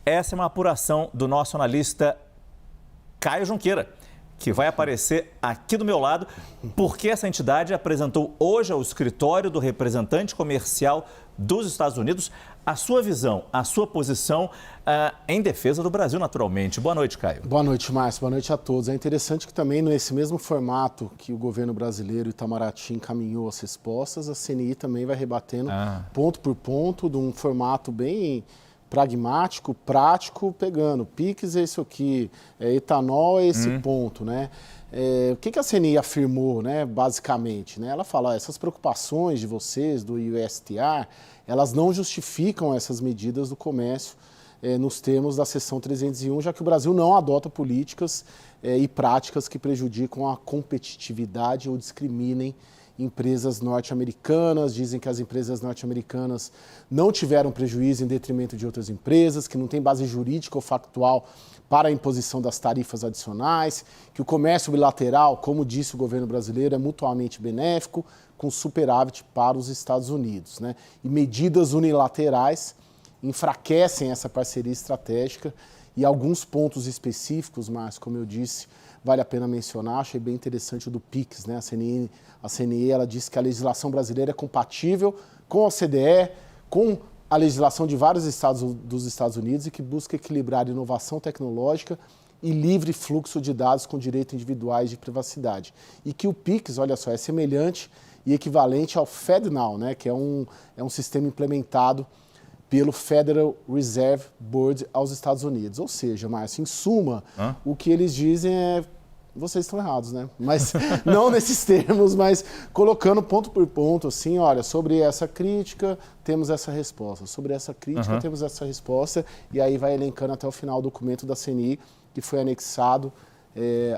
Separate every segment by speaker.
Speaker 1: Essa é uma apuração do nosso analista Caio Junqueira, que vai aparecer aqui do meu lado, porque essa entidade apresentou hoje ao escritório do representante comercial dos Estados Unidos a sua visão, a sua posição em defesa do Brasil, naturalmente. Boa noite, Caio.
Speaker 2: Boa noite, Márcio. Boa noite a todos. É interessante que também nesse mesmo formato que o governo brasileiro e Itamaraty encaminhou as respostas, a CNI também vai rebatendo ponto por ponto, de um formato bem pragmático, prático, pegando PIX é isso aqui, etanol é esse ponto, né? O que a CNI afirmou, né, basicamente? Né? Ela fala, essas preocupações de vocês, do USTR, elas não justificam essas medidas do comércio nos termos da seção 301, já que o Brasil não adota políticas e práticas que prejudicam a competitividade ou discriminem empresas norte-americanas. Dizem que as empresas norte-americanas não tiveram prejuízo em detrimento de outras empresas, que não tem base jurídica ou factual para a imposição das tarifas adicionais, que o comércio bilateral, como disse o governo brasileiro, é mutuamente benéfico, com superávit para os Estados Unidos, né? E medidas unilaterais enfraquecem essa parceria estratégica e alguns pontos específicos, mas, como eu disse, vale a pena mencionar, achei bem interessante o do PIX, né? A CNI ela disse que a legislação brasileira é compatível com a OCDE, com a legislação de vários estados dos Estados Unidos e que busca equilibrar inovação tecnológica e livre fluxo de dados com direitos individuais de privacidade. E que o PIX, olha só, é semelhante e equivalente ao FedNow, né? Que é um sistema implementado pelo Federal Reserve Board aos Estados Unidos. Ou seja, Márcio, em suma, o que eles dizem é vocês estão errados, né? Mas não nesses termos, mas colocando ponto por ponto, assim, olha, sobre essa crítica temos essa resposta, sobre essa crítica temos essa resposta, e aí vai elencando até o final o documento da CNI, que foi anexado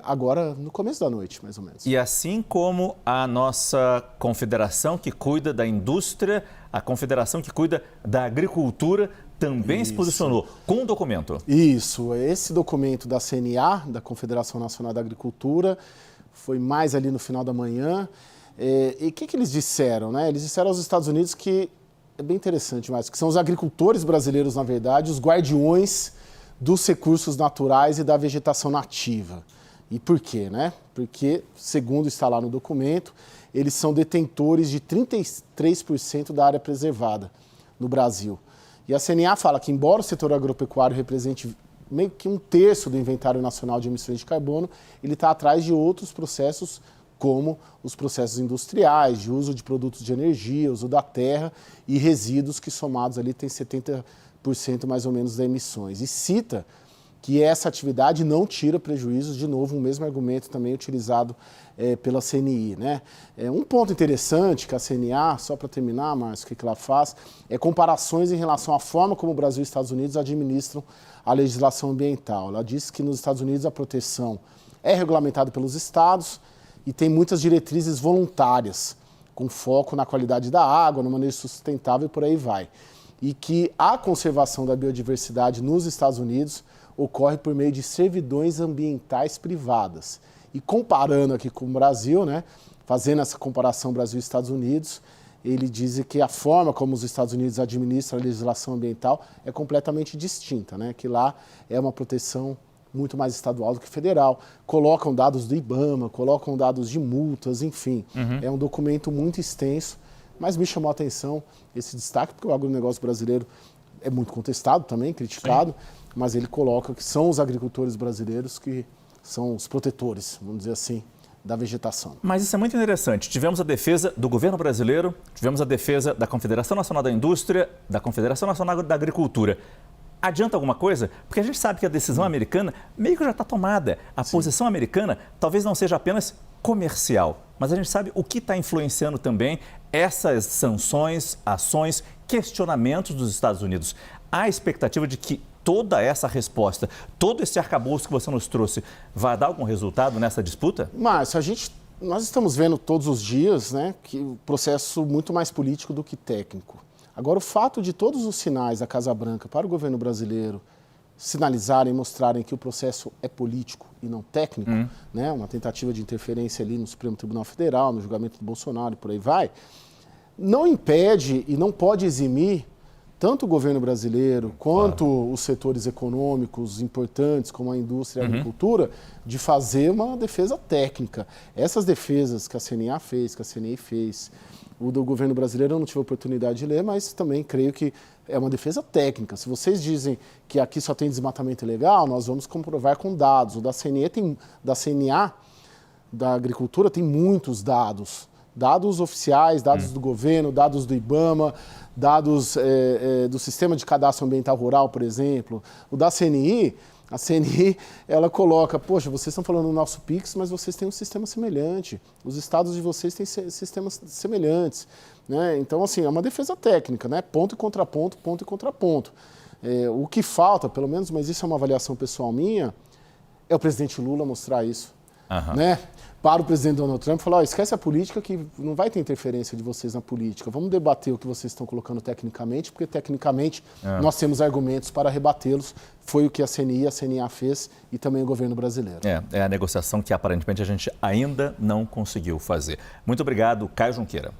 Speaker 2: agora no começo da noite, mais ou menos.
Speaker 1: E assim como a nossa confederação que cuida da indústria, a confederação que cuida da agricultura, também se posicionou com um documento.
Speaker 2: Isso, esse documento da CNA, da Confederação Nacional da Agricultura, foi mais ali no final da manhã. E o que eles disseram, né? Eles disseram aos Estados Unidos que, é bem interessante, mas que são os agricultores brasileiros, na verdade, os guardiões dos recursos naturais e da vegetação nativa. E por quê, né? Porque, segundo está lá no documento, eles são detentores de 33% da área preservada no Brasil. E a CNA fala que, embora o setor agropecuário represente meio que 1/3 do inventário nacional de emissões de carbono, ele está atrás de outros processos, como os processos industriais, de uso de produtos de energia, uso da terra e resíduos que, somados ali, tem 70% mais ou menos das emissões. E cita que essa atividade não tira prejuízos, de novo, o mesmo argumento também utilizado pela CNI, né? Um ponto interessante que a CNA, só para terminar, Márcio, o que ela faz, é comparações em relação à forma como o Brasil e os Estados Unidos administram a legislação ambiental. Ela diz que nos Estados Unidos a proteção é regulamentada pelos estados e tem muitas diretrizes voluntárias, com foco na qualidade da água, no manejo sustentável e por aí vai. E que a conservação da biodiversidade nos Estados Unidos ocorre por meio de servidões ambientais privadas. E comparando aqui com o Brasil, né, fazendo essa comparação Brasil e Estados Unidos, ele diz que a forma como os Estados Unidos administram a legislação ambiental é completamente distinta, né, que lá é uma proteção muito mais estadual do que federal. Colocam dados do IBAMA, colocam dados de multas, enfim. É um documento muito extenso, mas me chamou a atenção esse destaque, porque o agronegócio brasileiro é muito contestado também, criticado, mas ele coloca que são os agricultores brasileiros que são os protetores, vamos dizer assim, da vegetação.
Speaker 1: Mas isso é muito interessante. Tivemos a defesa do governo brasileiro, tivemos a defesa da Confederação Nacional da Indústria, da Confederação Nacional da Agricultura. Adianta alguma coisa? Porque a gente sabe que a decisão americana meio que já está tomada. A posição americana talvez não seja apenas comercial, mas a gente sabe o que está influenciando também essas sanções, ações, questionamentos dos Estados Unidos. Há a expectativa de que toda essa resposta, todo esse arcabouço que você nos trouxe, vai dar algum resultado nessa disputa?
Speaker 2: Márcio, nós estamos vendo todos os dias, né, que o processo muito mais político do que técnico. Agora, o fato de todos os sinais da Casa Branca para o governo brasileiro sinalizarem, mostrarem que o processo é político e não técnico, né, uma tentativa de interferência ali no Supremo Tribunal Federal, no julgamento do Bolsonaro e por aí vai, não impede e não pode eximir tanto o governo brasileiro quanto os setores econômicos importantes, como a indústria e a agricultura, de fazer uma defesa técnica. Essas defesas que a CNA fez, que a CNI fez, o do governo brasileiro eu não tive a oportunidade de ler, mas também creio que é uma defesa técnica. Se vocês dizem que aqui só tem desmatamento ilegal, nós vamos comprovar com dados. O da CNA, da agricultura, tem muitos dados. Dados oficiais, dados do governo, dados do IBAMA, dados do Sistema de Cadastro Ambiental Rural, por exemplo. O da CNI, a CNI, ela coloca, poxa, vocês estão falando do nosso PIX, mas vocês têm um sistema semelhante. Os estados de vocês têm sistemas semelhantes. Né? Então, assim, é uma defesa técnica, né? Ponto e contraponto, ponto e contraponto. O que falta, pelo menos, mas isso é uma avaliação pessoal minha, é o presidente Lula mostrar isso. Né? Para o presidente Donald Trump, falar, esquece a política que não vai ter interferência de vocês na política. Vamos debater o que vocês estão colocando tecnicamente, porque tecnicamente nós temos argumentos para rebatê-los. Foi o que a CNI e a CNA fez e também o governo brasileiro.
Speaker 1: É a negociação que aparentemente a gente ainda não conseguiu fazer. Muito obrigado, Caio Junqueira.